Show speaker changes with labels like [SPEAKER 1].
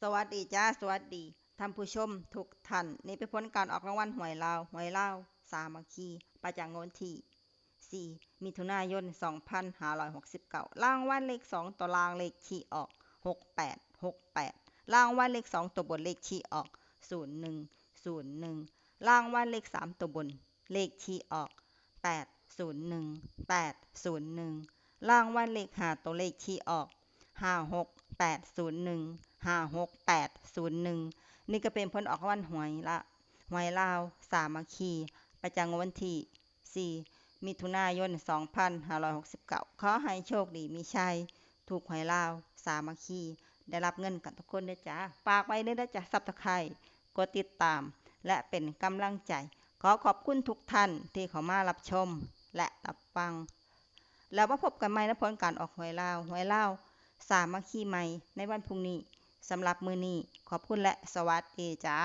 [SPEAKER 1] สวัสดีจ้าสวัสดีท่านผู้ชมทุกท่านนี่เป็นผลการออกรางวัลหวยลาวสามัคคีประจำงวดที่4มิถุนายน2569รางวัลเลข2ตัวรางเลขที่ออก6868รางวัลเลข2ตัวบนเลขที่ออก0101รางวัลเลข3ตัวบนเลขที่ออก801801รางวัลเลข5ตัวเลขที่ออก5680156801นี่ก็เป็นผลออกรางวัลหวยลาวสามัคคีประจำงวดวันที่4มิถุนายน2569ขอให้โชคดีมีชัยถูกหวยลาวสามัคคีได้รับเงินกันทุกคนเด้อจ้าฝากไว้เด้อจ้าSubscribeกดติดตามและเป็นกำลังใจขอขอบคุณทุกท่านที่เข้ามารับชมและรับฟังแล้วมาพบกันใหม่ในผลการออกหวยลาวสามัคคีใหม่ในวันพรุ่งนี้สำหรับมื้อนี้ขอบคุณและสวัสดีจ้า